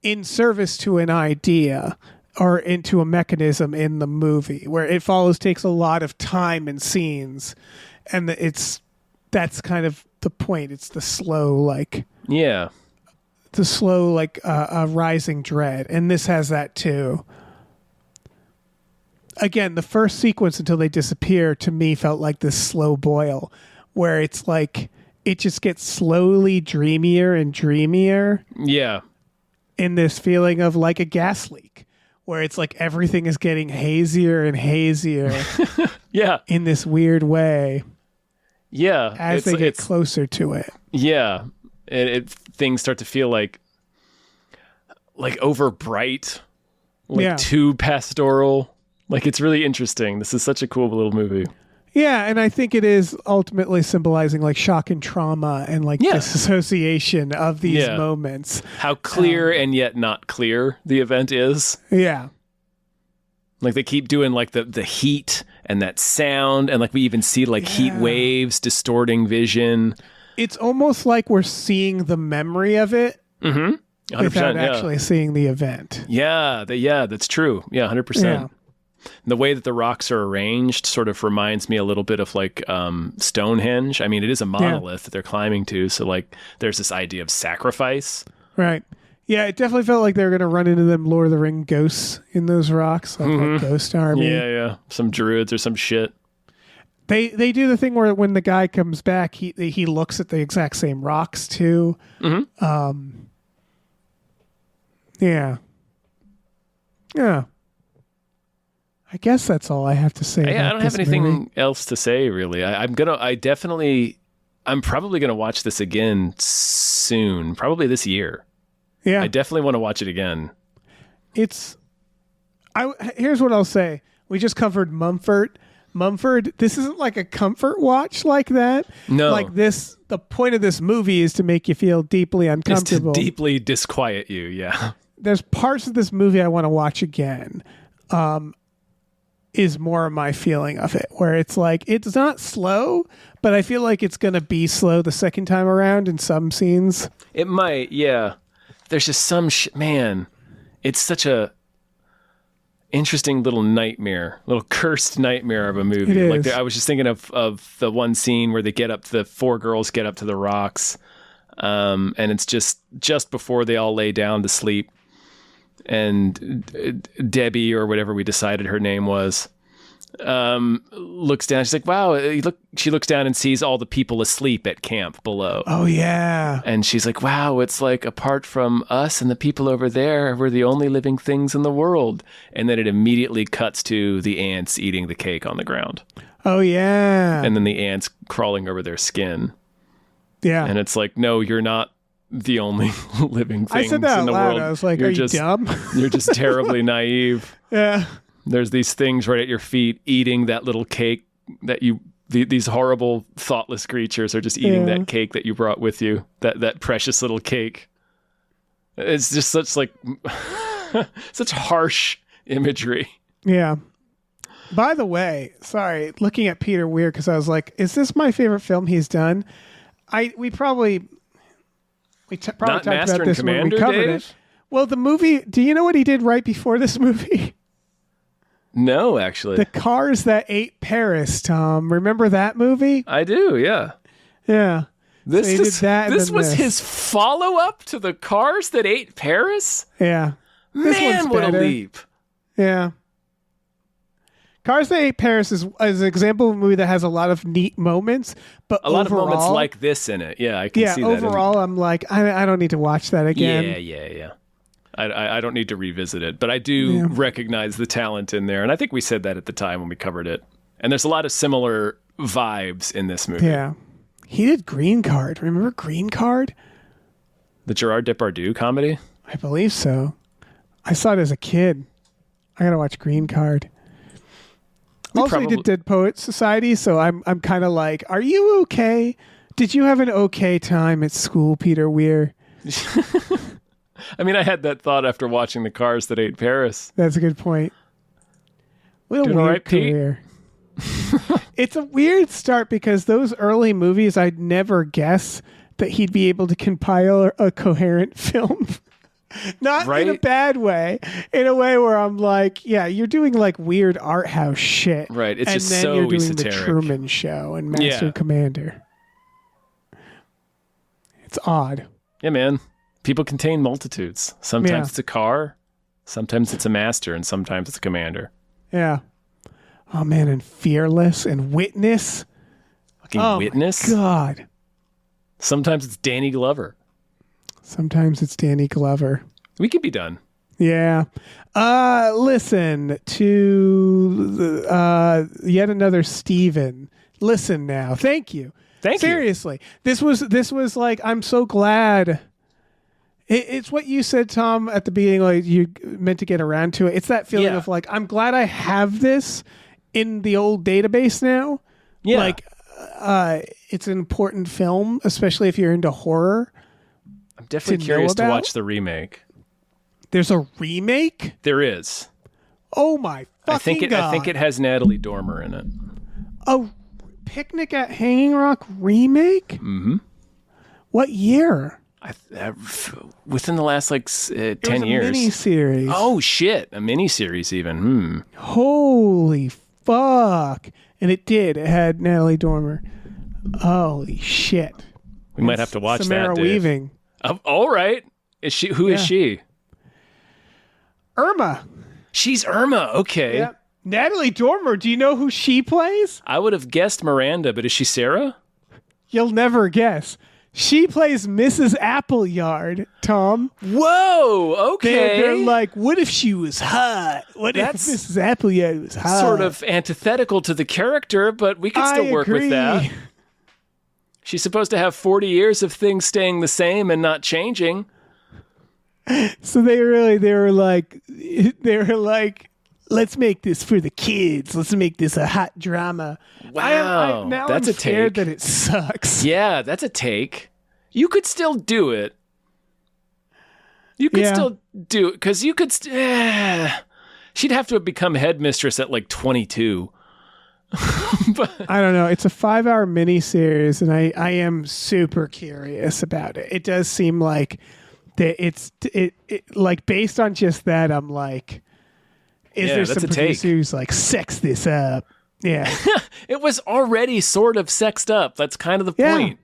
in service to an idea or into a mechanism in the movie, where It Follows takes a lot of time and scenes, and that's kind of the point. It's the slow, like... Yeah. The slow, like, rising dread. And this has that too. Again, the first sequence until they disappear to me felt like this slow boil where it's like it just gets slowly dreamier and dreamier. Yeah. In this feeling of like a gas leak where it's like everything is getting hazier and hazier. Yeah. In this weird way. Yeah. As they get closer to it. Yeah. Things start to feel like over bright, like too pastoral. Like, it's really interesting. This is such a cool little movie. Yeah, and I think it is ultimately symbolizing like shock and trauma and like disassociation of these moments. How clear and yet not clear the event is. Yeah. Like they keep doing like the heat and that sound, and like we even see like heat waves distorting vision. It's almost like we're seeing the memory of it 100%, without actually seeing the event. Yeah, that's true. Yeah, 100%. Yeah. The way that the rocks are arranged sort of reminds me a little bit of like Stonehenge. I mean, it is a monolith that they're climbing to, so like there's this idea of sacrifice. Right. Yeah, it definitely felt like they were going to run into them Lord of the Ring ghosts in those rocks, like a ghost army. Yeah. Some druids or some shit. They do the thing where when the guy comes back, he looks at the exact same rocks too. Yeah. I guess that's all I have to say. Yeah, I don't have this anything movie. else to say really. I'm probably gonna watch this again soon, probably this year. Yeah, I definitely want to watch it again. here's what I'll say. We just covered Mumford. This isn't like a comfort watch like that. No. Like this, the point of this movie is to make you feel deeply Just uncomfortable. to deeply disquiet you, yeah. There's parts of this movie I want to watch again. Is more of my feeling of it, where it's like, it's not slow, but I feel like it's going to be slow the second time around in some scenes. It might, yeah. There's just some man, it's such a interesting little nightmare, little cursed nightmare of a movie. It Like is. I was just thinking of the one scene where the four girls get up to the rocks, and it's just before they all lay down to sleep, and Debbie, or whatever we decided her name was, looks down. She's like, wow, she looks down and sees all the people asleep at camp below. Oh yeah. And she's like, wow, it's like apart from us and the people over there, we're the only living things in the world. And then it immediately cuts to the ants eating the cake on the ground. Oh yeah. And then the ants crawling over their skin. Yeah. And it's like, no, you're not the only living I things said that in the out loud. world. I was like, you're are you just dumb? You're just terribly naive. Yeah. There's these things right at your feet eating that little cake that these horrible, thoughtless creatures are just eating that cake that you brought with you, that precious little cake. It's just such like such harsh imagery. Yeah. By the way, sorry, looking at Peter Weir, because I was like, is this my favorite film he's done? We probably Not talked Master about and this when we Commander, covered Dave? it. Well, the movie, do you know what he did right before this movie? No, actually. The Cars That Ate Paris, Tom. Remember that movie? I do, yeah. Yeah. This So he did that and this then was this. his follow-up to The Cars That Ate Paris? Yeah. This Man, one's what a better. leap. Yeah. Cars That Ate Paris is an example of a movie that has a lot of neat moments, but A lot overall, of moments like this in it. Yeah, I can see that. overall, I'm like, I don't need to watch that again. Yeah. I don't need to revisit it, but I do recognize the talent in there. And I think we said that at the time when we covered it. And there's a lot of similar vibes in this movie. Yeah. He did Green Card. Remember Green Card? The Gerard Depardieu comedy? I believe so. I saw it as a kid. I gotta watch Green Card. Also, he did Dead Poets Society, so I'm kind of like, are you okay? Did you have an okay time at school, Peter Weir? I mean, I had that thought after watching The Cars That Ate Paris. That's a good point. What a Doing all weird right, Pete? career. It's a weird start because those early movies, I'd never guess that he'd be able to compile a coherent film. Not in a Right? bad way, in a way where I'm like, yeah, you're doing like weird art house shit. Right, it's and just then so you're doing esoteric. the Truman Show and Master Yeah. and Commander. It's odd. Yeah, man. People contain multitudes. Sometimes Yeah. it's a car, sometimes it's a master, and sometimes it's a commander. Yeah. Oh man, and Fearless and Witness. Fucking Oh Witness. my God. Sometimes it's Danny Glover. Sometimes it's Danny Glover. We could be done. Yeah. Listen to yet another Steven. Listen now. Thank you. Thank you. Seriously. This was like, I'm so glad. It's what you said, Tom, at the beginning, like you meant to get around to it. It's that feeling Yeah. of like, I'm glad I have this in the old database now. Yeah. Like, it's an important film, especially if you're into horror. I'm definitely to know curious to about? watch the remake. There's a remake? There is. Oh my fucking God. I think it has Natalie Dormer in it. A Picnic at Hanging Rock remake? Mm-hmm. What year? Within the last 10 It was a years. miniseries. Oh shit, a miniseries even. Holy fuck. And it did. It had Natalie Dormer. Holy shit. We might have to watch Samara that. Dave. Weaving. All right. Who is she? Irma. She's Irma. Okay. Yep. Natalie Dormer, do you know who she plays? I would have guessed Miranda, but is she Sarah? You'll never guess. She plays Mrs. Appleyard, Tom. Whoa. Okay. They're like, what if she was hot? What That's if Mrs. Appleyard was hot? sort of antithetical to the character, but we could still work with that. She's supposed to have 40 years of things staying the same and not changing. So they were like, let's make this for the kids. Let's make this a hot drama. Wow, now that's I'm a scared take. that it sucks. Yeah, that's a take. You could still do it. You could Yeah. still do it because you could. She'd have to have become headmistress at 22. I don't know. It's a 5-hour miniseries, and I am super curious about it. It does seem like that it like based on just that, I'm like, is Yeah, there that's some a take. producer who's like, sex this up? Yeah. It was already sort of sexed up. That's kind of the Yeah. point.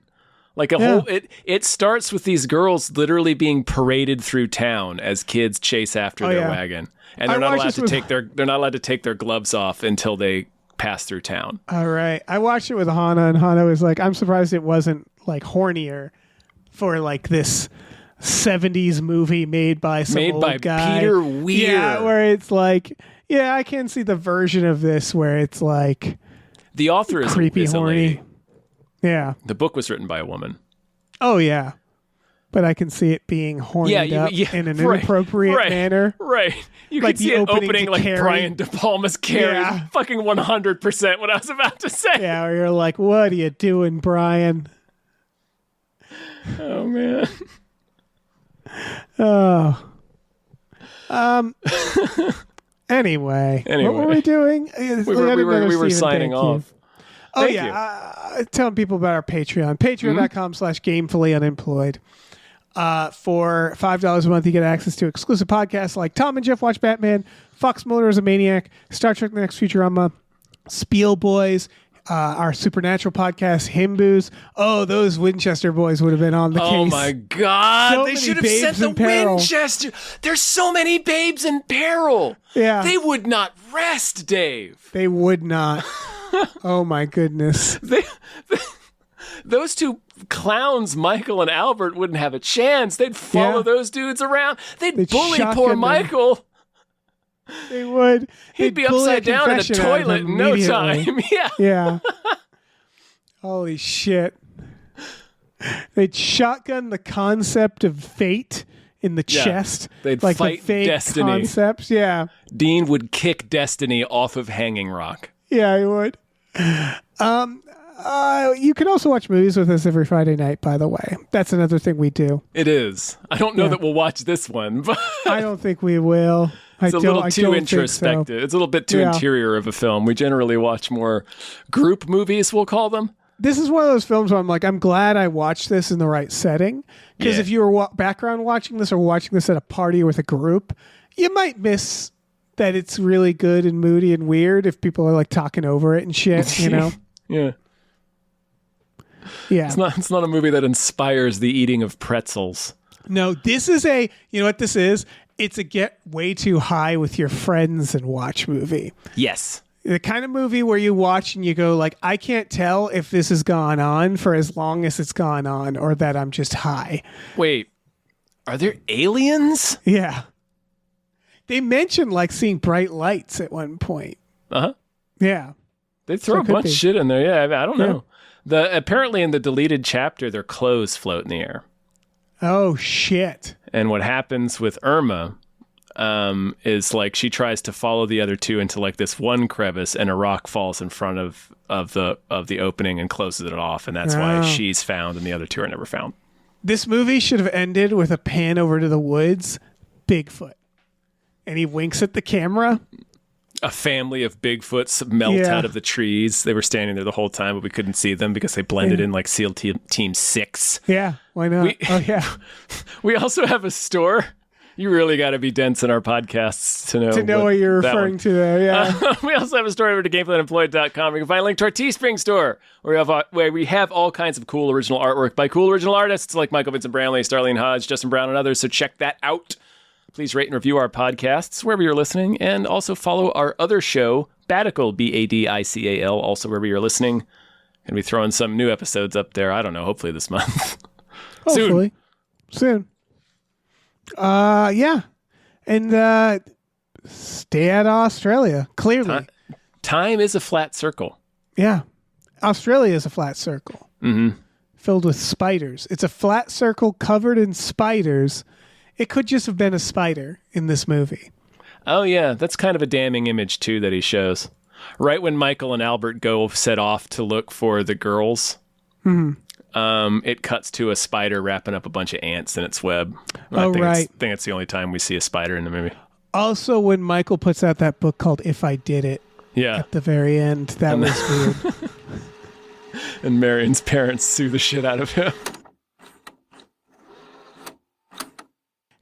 Like it starts with these girls literally being paraded through town as kids chase after their yeah. wagon, and I they're not watched allowed this to with- they're not allowed to take their gloves off until they pass through town. All right. I watched it with Hana, and Hana was like, I'm surprised it wasn't like hornier for like this 70s movie made by some Made old by guy. Peter Weir. Yeah, where it's like, yeah, I can see the version of this where it's like The author is creepy, is a horny. lady. Yeah. The book was written by a woman. Oh, yeah. But I can see it being horned up in an right, inappropriate right, manner. Right. You Like could see the it opening opening to like Carrie. Brian De Palma's Carrie. Yeah. Fucking 100% what I was about to say. Yeah, where you're like, what are you doing, Brian? Oh, man. Oh. Anyway, what were we doing? We were signing off. Oh, Thank yeah. Telling people about our Patreon. Patreon.com/gamefullyunemployed. For $5 a month, you get access to exclusive podcasts like Tom and Jeff Watch Batman, Fox Mulder is a Maniac, Star Trek The Next Futurama, Spiel Boys, our Supernatural podcast, Himboos. Oh, those Winchester boys would have been on the case. Oh my God. So They many should have babes sent the in peril. Winchester. There's so many babes in peril. Yeah. They would not rest, Dave. They would not. Oh my goodness. Those two clowns, Michael and Albert, wouldn't have a chance. They'd follow Yeah. those dudes around. They'd bully shotgun poor them. Michael. They would. He'd They'd be bully upside down in the confession out of toilet him in no immediately. time. Yeah. Yeah. Holy shit. They'd shotgun the concept of fate in the Yeah. chest. They'd like fight the fake destiny. concepts. Yeah. Dean would kick Destiny off of Hanging Rock. Yeah, I would. You can also watch movies with us every Friday night, by the way. That's another thing we do. It is. I don't know Yeah. that we'll watch this one, but I don't think we will. it's a little I too don't think so. introspective. It's a little bit too Yeah. interior of a film. We generally watch more group movies, we'll call them. This is one of those films where I'm like, I'm glad I watched this in the right setting. Because Yeah. if you were background watching this or watching this at a party with a group, you might miss that it's really good and moody and weird if people are like talking over it and shit, you know? Yeah. Yeah. It's not a movie that inspires the eating of pretzels. No, this is you know what this is? It's a get way too high with your friends and watch movie. Yes. The kind of movie where you watch and you go like, I can't tell if this has gone on for as long as it's gone on or that I'm just high. Wait, are there aliens? Yeah. They mentioned like seeing bright lights at one point. Uh-huh. Yeah. They throw So a it could bunch be. of shit in there. Yeah, I don't Yeah. know. Apparently in the deleted chapter, their clothes float in the air. Oh, shit. And what happens with Irma is like she tries to follow the other two into like this one crevice, and a rock falls in front of the opening and closes it off, and that's why Oh. she's found and the other two are never found. This movie should have ended with a pan over to the woods, Bigfoot. And he winks at the camera. A family of Bigfoots melt Yeah. out of the trees. They were standing there the whole time, but we couldn't see them because they blended in like SEAL Team 6. Yeah, why not? Oh yeah, We also have a store. You really got to be dense in our podcasts to know, what you're that referring one- to there. Yeah, We also have a store over to GameplayUnemployed.com. You can find a link to our Teespring store, where we have all kinds of cool original artwork by cool original artists like Michael Vincent Bramley, Starlene Hodge, Justin Brown, and others. So check that out. Please rate and review our podcasts wherever you're listening, and also follow our other show, Badical, Badical, also wherever you're listening. And we throwing some new episodes up there. I don't know, hopefully this month. hopefully soon. Yeah, and stay out of Australia. Clearly, Time is a flat circle. yeah, Australia is a flat circle filled with spiders. It's a flat circle covered in spiders. It could just have been a spider in this movie. Oh, yeah. That's kind of a damning image, too, that he shows. Right when Michael and Albert go set off to look for the girls, it cuts to a spider wrapping up a bunch of ants in its web. I think it's the only time we see a spider in the movie. Also, when Michael puts out that book called If I Did It Yeah. at the very end, that was weird. And Marion's parents sue the shit out of him.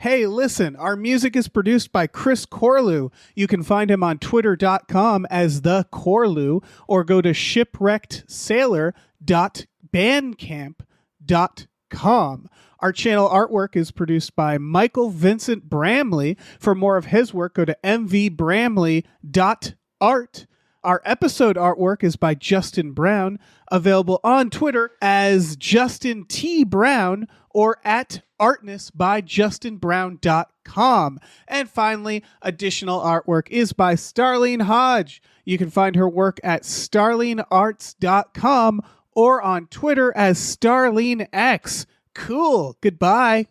Hey, listen, our music is produced by Chris Corlew. You can find him on twitter.com as the Corlew, or go to shipwreckedsailor.bandcamp.com. Our channel artwork is produced by Michael Vincent Bramley. For more of his work, go to mvbramley.art. Our episode artwork is by Justin Brown, available on Twitter as Justin T. Brown or at Artness by JustinBrown.com. And finally, additional artwork is by Starlene Hodge. You can find her work at StarleneArts.com or on Twitter as StarleneX. Cool. Goodbye.